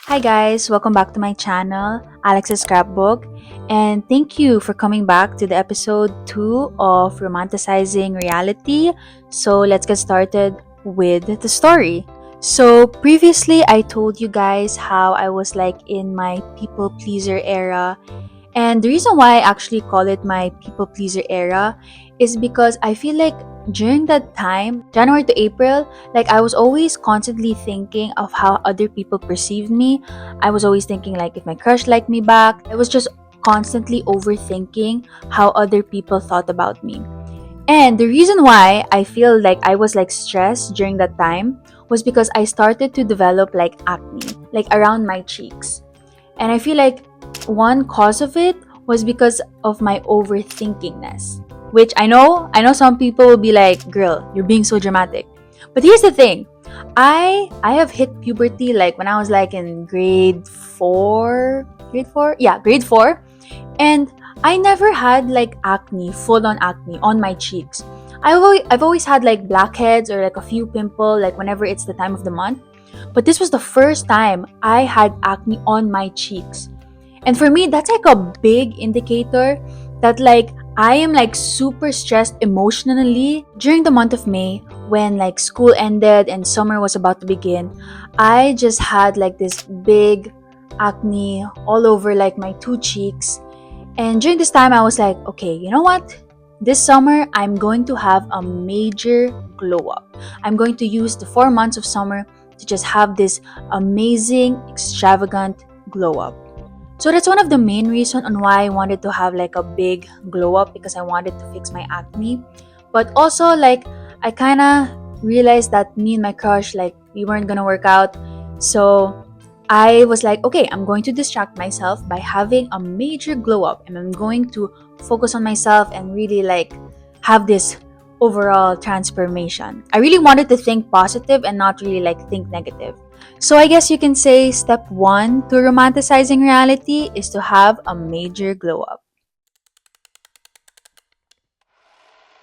Hi guys, welcome back to my channel, Alex's Scrapbook, and thank you for coming back to the episode 2 of Romanticizing Reality. So let's get started with the story. So previously I told you guys how I was like in my people pleaser era, and the reason why I actually call it my people pleaser era is because I feel like during that time, January to April, like I was always constantly thinking of how other people perceived me. I was always thinking like if my crush liked me back. I was just constantly overthinking how other people thought about me. And the reason why I feel like I was like stressed during that time was because I started to develop like acne, like around my cheeks. And I feel like one cause of it was because of my overthinkingness. Which I know some people will be like, "Girl, you're being so dramatic." But here's the thing. I have hit puberty like when I was like in grade 4. Grade 4? Yeah, grade 4. And I never had like acne, full on acne on my cheeks. I've always had like blackheads or like a few pimple like whenever it's the time of the month. But this was the first time I had acne on my cheeks. And for me, that's like a big indicator that like I am like super stressed emotionally during the month of May when like school ended and summer was about to begin. I just had like this big acne all over like my two cheeks. And during this time I was like, okay, you know what? This summer I'm going to have a major glow up. I'm going to use the 4 months of summer to just have this amazing, extravagant glow up. So that's one of the main reason on why I wanted to have like a big glow up because I wanted to fix my acne. But also like I kind of realized that me and my crush like we weren't going to work out. So I was like, okay, I'm going to distract myself by having a major glow up and I'm going to focus on myself and really like have this overall transformation. I really wanted to think positive and not really like think negative. So I guess you can say step 1 to romanticizing reality is to have a major glow up.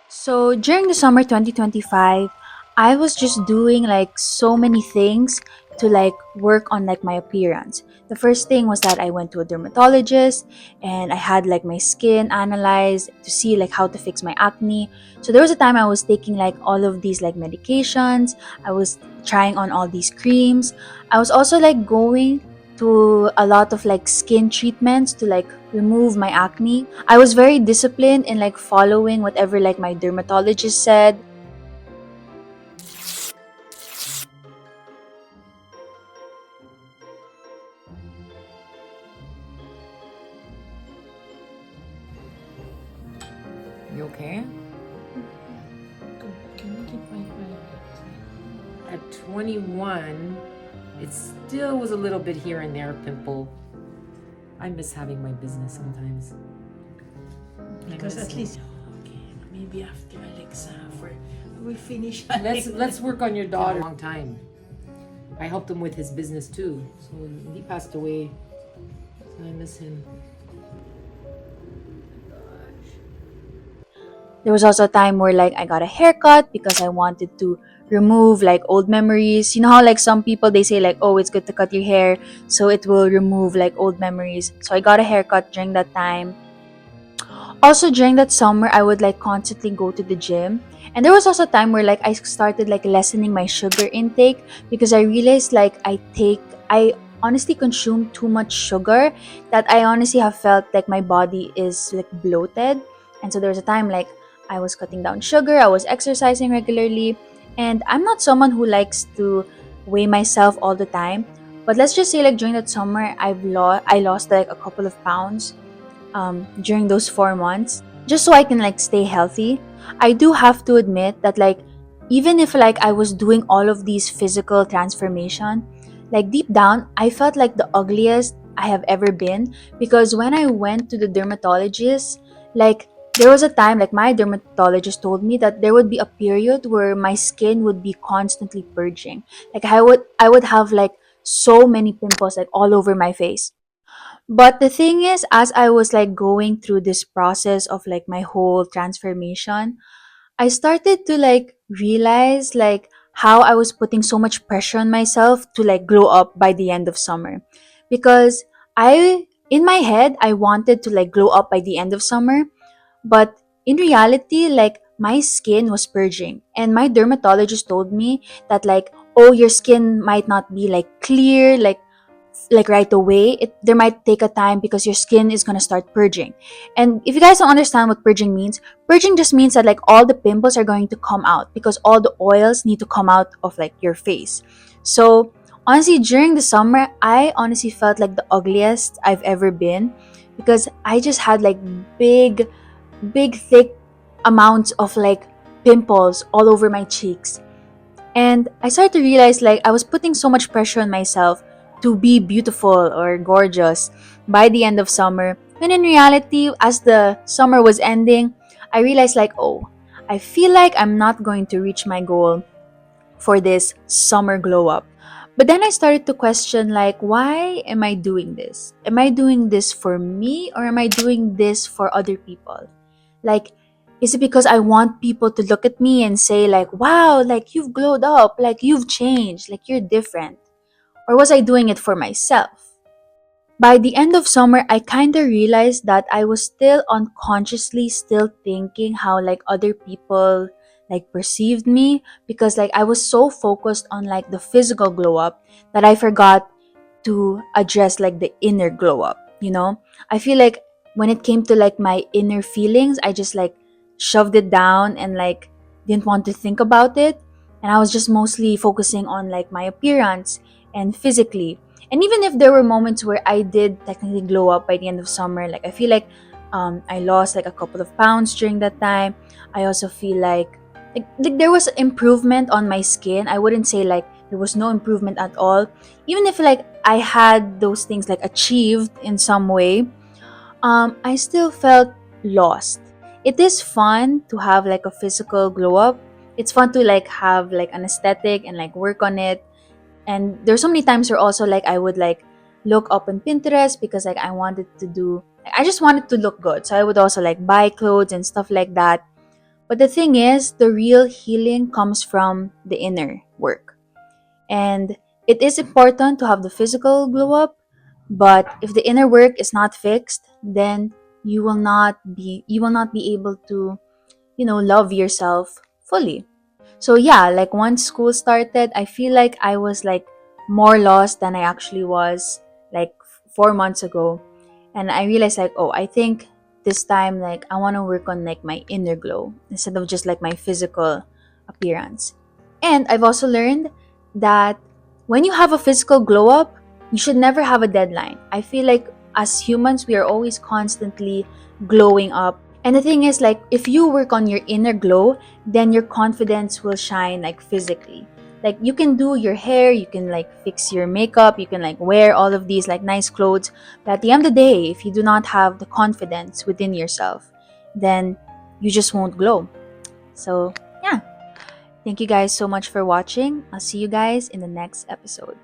So during the summer 2025, I was just doing like so many things to like work on like my appearance. The first thing was that I went to a dermatologist and I had like my skin analyzed to see like how to fix my acne. So there was a time I was taking like all of these like medications. I was trying on all these creams. I was also like going to a lot of like skin treatments to like remove my acne. I was very disciplined in like following whatever like my dermatologist said. You okay? Can you keep my At 21, it still was a little bit here and there pimple. I miss having my business sometimes. because miss at it. least okay, maybe after Alexa for we finish Let's work on your daughter. A long time. I helped him with his business too. So he passed away. So I miss him. There was also a time where like I got a haircut because I wanted to remove like old memories. You know how like some people they say like, oh, it's good to cut your hair so it will remove like old memories. So I got a haircut during that time. Also during that summer I would like constantly go to the gym. And there was also a time where like I started like lessening my sugar intake because I realized like I honestly consume too much sugar that I honestly have felt like my body is like bloated. And so there was a time like I was cutting down sugar, I was exercising regularly, and I'm not someone who likes to weigh myself all the time. But let's just say like during that summer I lost like a couple of pounds during those 4 months just so I can like stay healthy. I do have to admit that like even if like I was doing all of these physical transformation, like deep down I felt like the ugliest I have ever been because when I went to the dermatologist, like there was a time like my dermatologist told me that there would be a period where my skin would be constantly purging. Like I would have like so many pimples like all over my face. But the thing is, as I was like going through this process of like my whole transformation, I started to like realize like how I was putting so much pressure on myself to like glow up by the end of summer. Because in my head, I wanted to like glow up by the end of summer, but in reality, like my skin was purging. And my dermatologist told me that like, oh, your skin might not be like clear, like right away. There might take a time because your skin is gonna start purging. And if you guys don't understand what purging just means that like all the pimples are going to come out because all the oils need to come out of like your face. So honestly, during the summer, I honestly felt like the ugliest I've ever been because I just had like big, big, thick amounts of like pimples all over my cheeks. And I started to realize like I was putting so much pressure on myself to be beautiful or gorgeous by the end of summer. When in reality, as the summer was ending, I realized like, oh, I feel like I'm not going to reach my goal for this summer glow up. But then I started to question like, why am I doing this? Am I doing this for me or am I doing this for other people? Like, is it because I want people to look at me and say like, wow, like you've glowed up, like you've changed, like you're different? Or was I doing it for myself? By the end of summer, I kind of realized that I was still unconsciously still thinking how like other people like perceived me because like I was so focused on like the physical glow up that I forgot to address like the inner glow up, you know? I feel like when it came to like my inner feelings, I just like shoved it down and like didn't want to think about it. And I was just mostly focusing on like my appearance and physically. And even if there were moments where I did technically glow up by the end of summer, like I feel like I lost like a couple of pounds during that time. I also feel like there was improvement on my skin. I wouldn't say like there was no improvement at all. Even if like I had those things like achieved in some way, I still felt lost. It is fun to have like a physical glow up. It's fun to like have like an aesthetic and like work on it. And there's so many times where also like I would like look up on Pinterest because like I wanted to do I just wanted to look good. So I would also like buy clothes and stuff like that. But the thing is, the real healing comes from the inner work. And it is important to have the physical glow up, but if the inner work is not fixed, then you will not be able to, love yourself fully. So yeah, like once school started, I feel like I was like more lost than I actually was like 4 months ago. And I realized like, oh, I think this time like I want to work on like my inner glow instead of just like my physical appearance. And I've also learned that when you have a physical glow up, you should never have a deadline. I feel like as humans, we are always constantly glowing up. And the thing is, like, if you work on your inner glow, then your confidence will shine, like, physically. Like, you can do your hair, you can, like, fix your makeup, you can, like, wear all of these, like, nice clothes. But at the end of the day, if you do not have the confidence within yourself, then you just won't glow. So, yeah. Thank you guys so much for watching. I'll see you guys in the next episode.